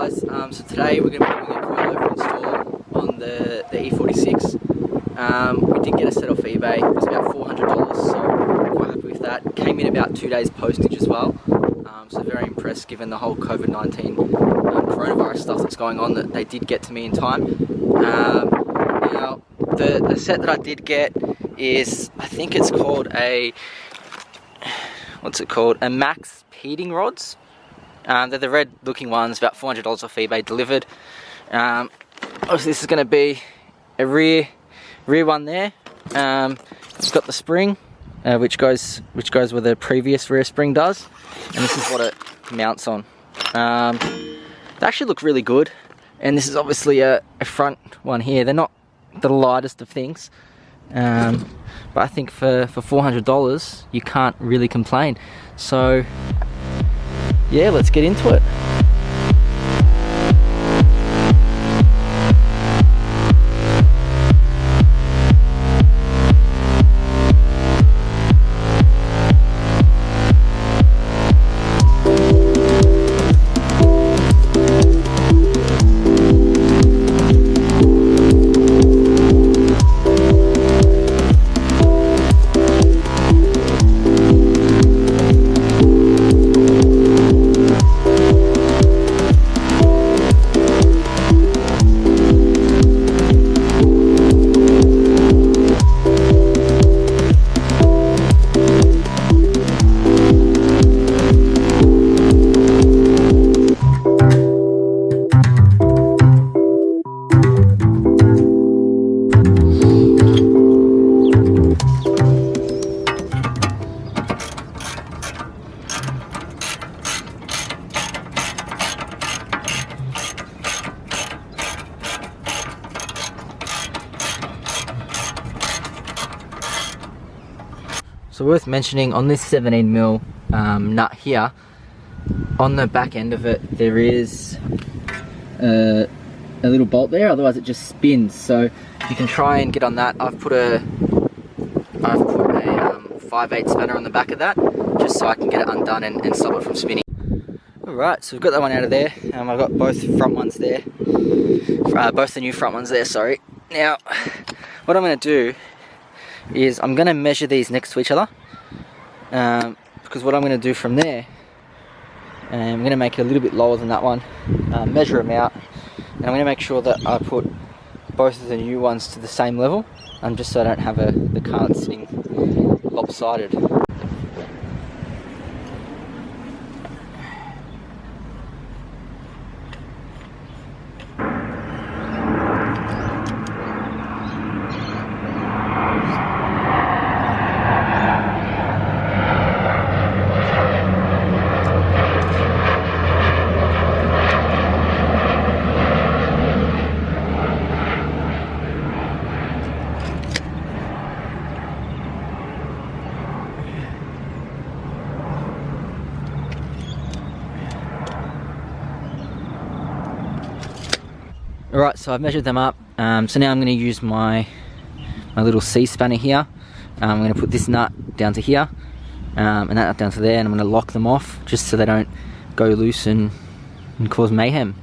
guys, so today we're going to be doing a coilover install on the E46. We did get a set off eBay. It was about $400, so I'm quite happy with that. Came in about 2 days postage as well, so very impressed given the whole COVID-19 coronavirus stuff that's going on, that they did get to me in time. Now the set that I did get is, I think it's called a, what's it called, a Maxpeedingrods. They're the red looking ones, about $400 off eBay, delivered. Obviously this is going to be a rear one there. It's got the spring, which goes where the previous rear spring does, and this is what it mounts on. They actually look really good, and this is obviously a front one here. They're not the lightest of things, but I think for $400 you can't really complain. So yeah, let's get into it. So worth mentioning, on this 17mm nut here, on the back end of it there is a little bolt there, otherwise it just spins. So you can try and get on that. I've put a 5/8 spanner on the back of that, just so I can get it undone and stop it from spinning. Alright, so we've got that one out of there. I've got both front ones there, both the new front ones there, sorry. Now, what I'm going to do is I'm going to measure these next to each other, because what I'm going to do from there, I'm going to make it a little bit lower than that one, measure them out, and I'm going to make sure that I put both of the new ones to the same level, just so I don't have the cart sitting lopsided. Alright, so I've measured them up, so now I'm going to use my little C spanner here. I'm going to put this nut down to here, and that nut down to there, and I'm going to lock them off just so they don't go loose and cause mayhem.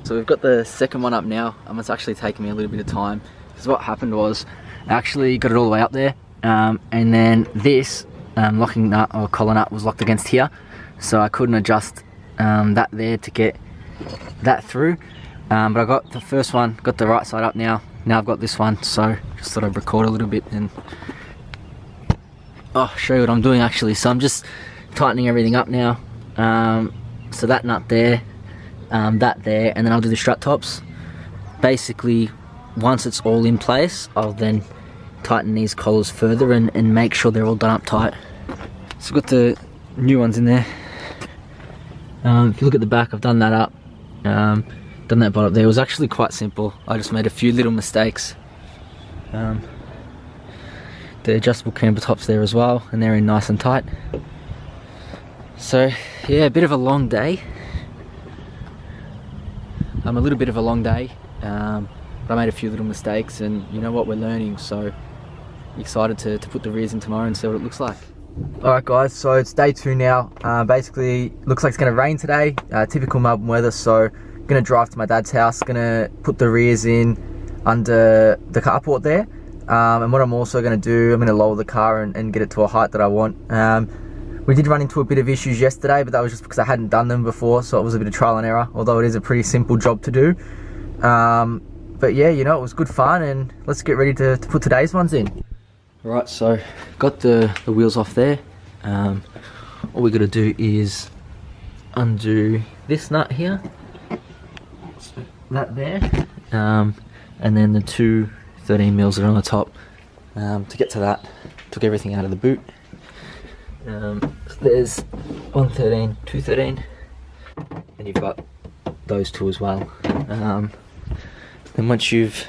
So we've got the second one up now, it's actually taken me a little bit of time, because what happened was I actually got it all the way up there, and then this locking nut or collar nut was locked against here, so I couldn't adjust that there to get that through, but I got the first one, got the right side up now I've got this one, so just thought I'd record a little bit and show you what I'm doing actually. So I'm just tightening everything up now, so that nut there, that there, and then I'll do the strut tops. Basically, once it's all in place, I'll then tighten these collars further and make sure they're all done up tight. So I've got the new ones in there. If you look at the back, I've done that up. Done done that bot up there. It was actually quite simple. I just made a few little mistakes. The adjustable camber tops there as well, and they're in nice and tight. So yeah, a bit of a long day. A little bit of a long day, but I made a few little mistakes, and you know what, we're learning, so excited to put the rears in tomorrow and see what it looks like. Alright guys, so it's day 2 now. Basically, looks like it's going to rain today, typical Melbourne weather, so I'm going to drive to my dad's house, going to put the rears in under the carport there. And what I'm also going to do, I'm going to lower the car and get it to a height that I want. We did run into a bit of issues yesterday, but that was just because I hadn't done them before, so it was a bit of trial and error, although it is a pretty simple job to do. But yeah, you know, it was good fun, and let's get ready to put today's ones in. Right, so got the wheels off there. All we got to do is undo this nut here, that there, and then the two 13 mils that are on the top. To get to that, took everything out of the boot. So there's 113, 213, and you've got those two as well. Then once you've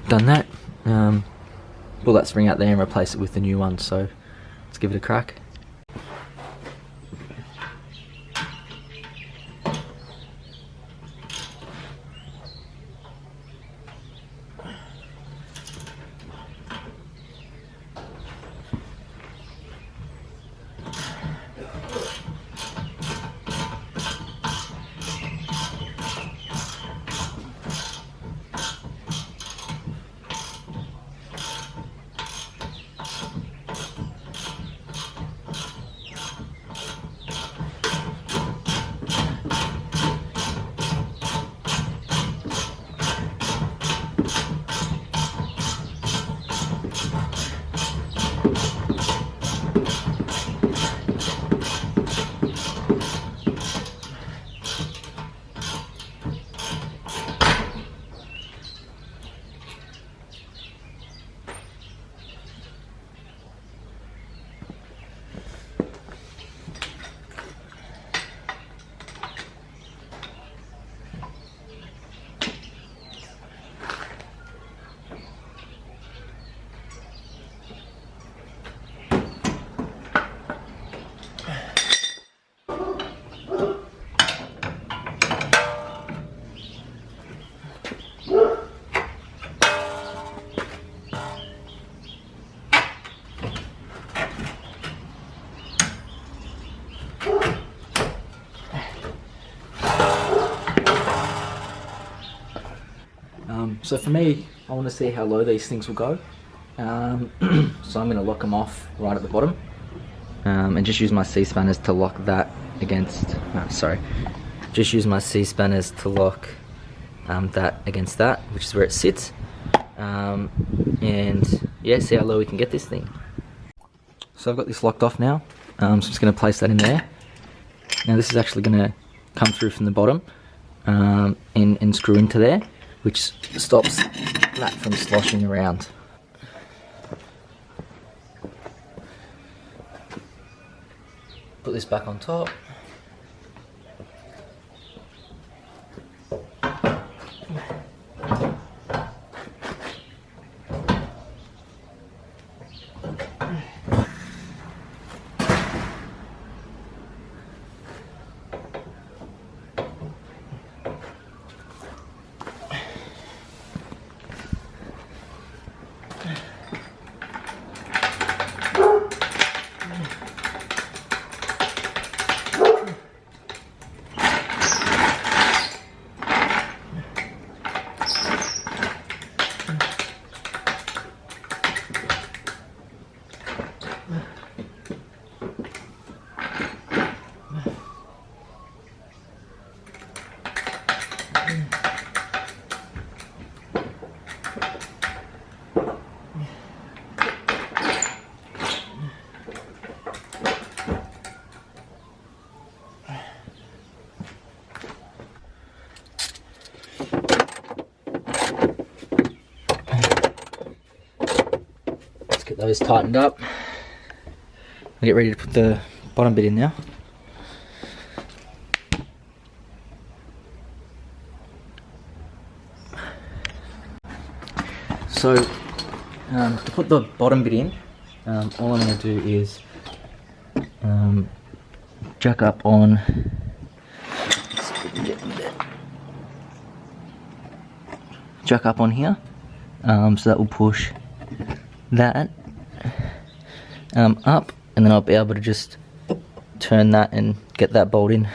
done that, pull that spring out there and replace it with the new one. So let's give it a crack. So for me, I want to see how low these things will go. So I'm going to lock them off right at the bottom, and just use my C-spanners to lock that against, just use my C-spanners to lock that against that, which is where it sits, and yeah, see how low we can get this thing. So I've got this locked off now, so I'm just going to place that in there. Now this is actually going to come through from the bottom and screw into there, which stops that from sloshing around. Put this back on top. Get those tightened up. I'll get ready to put the bottom bit in now. So to put the bottom bit in, all I'm going to do is jack up on, here, so that will push that up, and then I'll be able to just turn that and get that bolt in.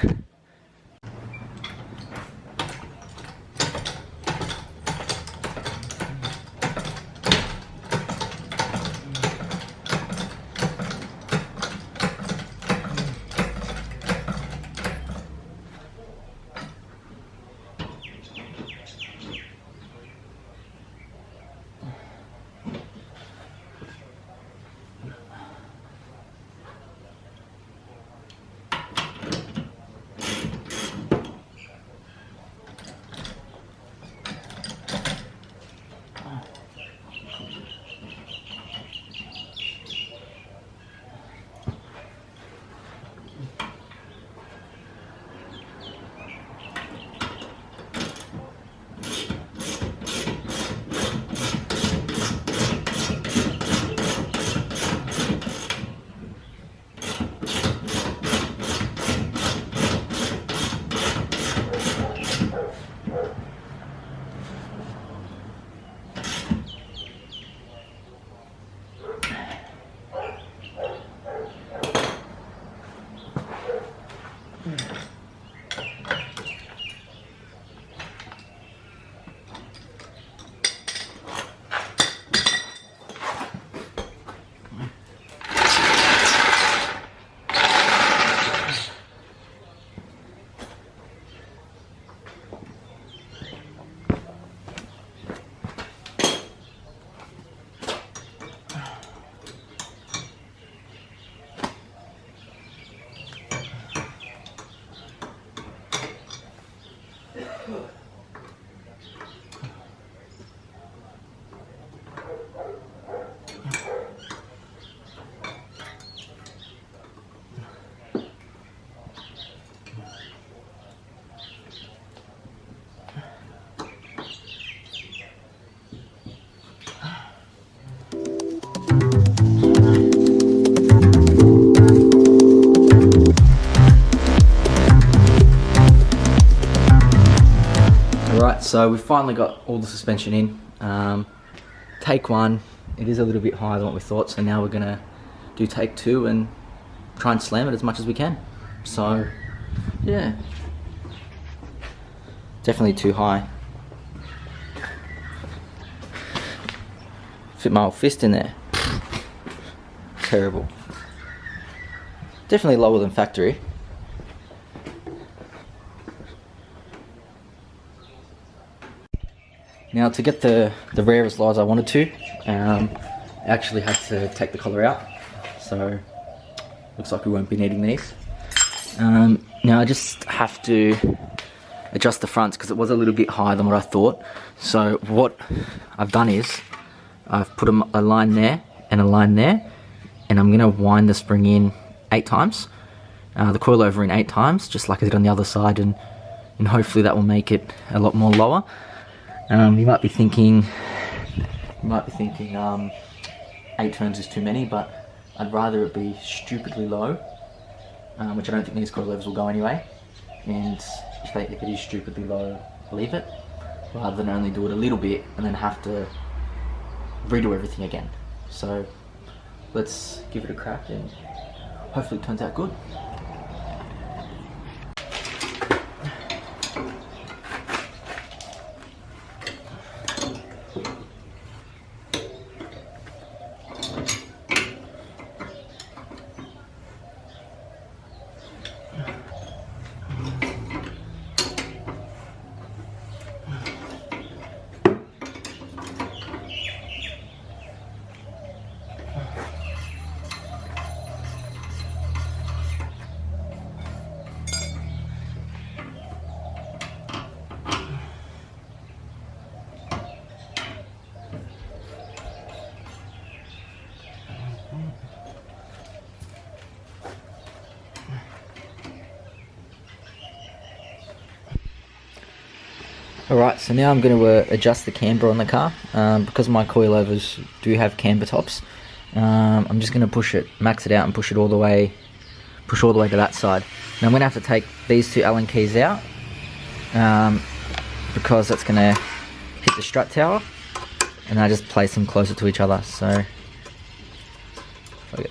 Alright, so we've finally got all the suspension in. Take one, it is a little bit higher than what we thought, so now we're going to do take two and try and slam it as much as we can. So, yeah. Definitely too high. Fit my old fist in there. Terrible. Definitely lower than factory. Now to get the rear as low as I wanted to, I actually had to take the collar out, so looks like we won't be needing these. Now I just have to adjust the fronts because it was a little bit higher than what I thought. So what I've done is I've put a line there and a line there, and I'm going to wind the spring in 8 times, the coilover in 8 times, just like I did on the other side, and hopefully that will make it a lot more lower. You might be thinking 8 turns is too many, but I'd rather it be stupidly low, which I don't think these coilovers will go anyway, and if it is stupidly low, leave it, rather than only do it a little bit and then have to redo everything again. So let's give it a crack and hopefully it turns out good. Alright, so now I'm going to adjust the camber on the car. Because my coilovers do have camber tops, I'm just going to push it, max it out and push all the way to that side. Now I'm going to have to take these two Allen keys out, because that's going to hit the strut tower, and I just place them closer to each other. So okay.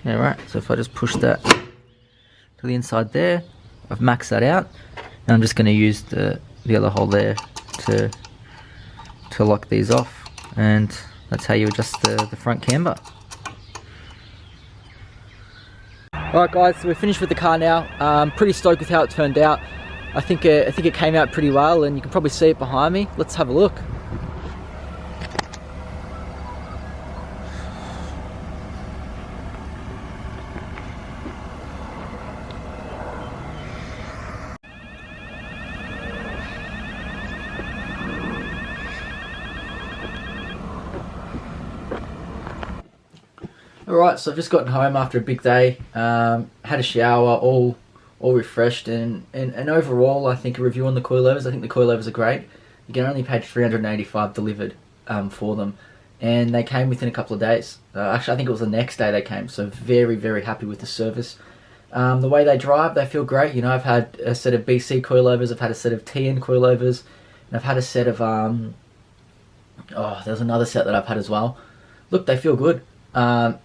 Alright, so if I just push that to the inside there, I've maxed that out, and I'm just going to use the other hole there to lock these off, and that's how you adjust the front camber. Alright guys, so we're finished with the car now. Pretty stoked with how it turned out. I think it came out pretty well, and you can probably see it behind me. Let's have a look. Alright, so I've just gotten home after a big day, had a shower, all refreshed, and overall I think a review on the coilovers. I think the coilovers are great. Again, I only paid $385 delivered for them, and they came within a couple of days. Actually, I think it was the next day they came, so very, very happy with the service. The way they drive, they feel great. You know, I've had a set of BC coilovers, I've had a set of TN coilovers, and I've had a set of, there's another set that I've had as well. Look, they feel good.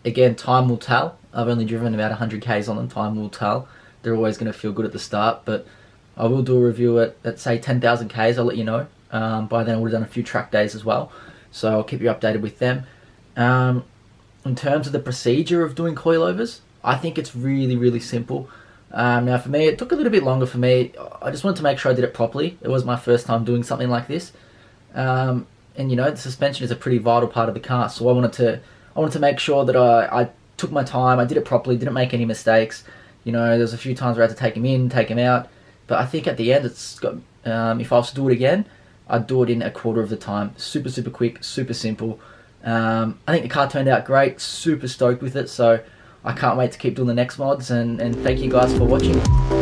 Again, time will tell. I've only driven about 100 Ks on them. Time will tell. They're always going to feel good at the start, but I will do a review at say 10,000 Ks. I'll let you know. By then I would have done a few track days as well, so I'll keep you updated with them. In terms of the procedure of doing coilovers, I think it's really, really simple. Now for me, it took a little bit longer for me. I just wanted to make sure I did it properly. It was my first time doing something like this. And you know, the suspension is a pretty vital part of the car, so I wanted to make sure that I took my time, I did it properly, didn't make any mistakes. You know, there's a few times where I had to take him in, take him out, but I think at the end it's got, if I was to do it again, I'd do it in a quarter of the time. Super, super quick, super simple. I think the car turned out great, super stoked with it, so I can't wait to keep doing the next mods, and thank you guys for watching.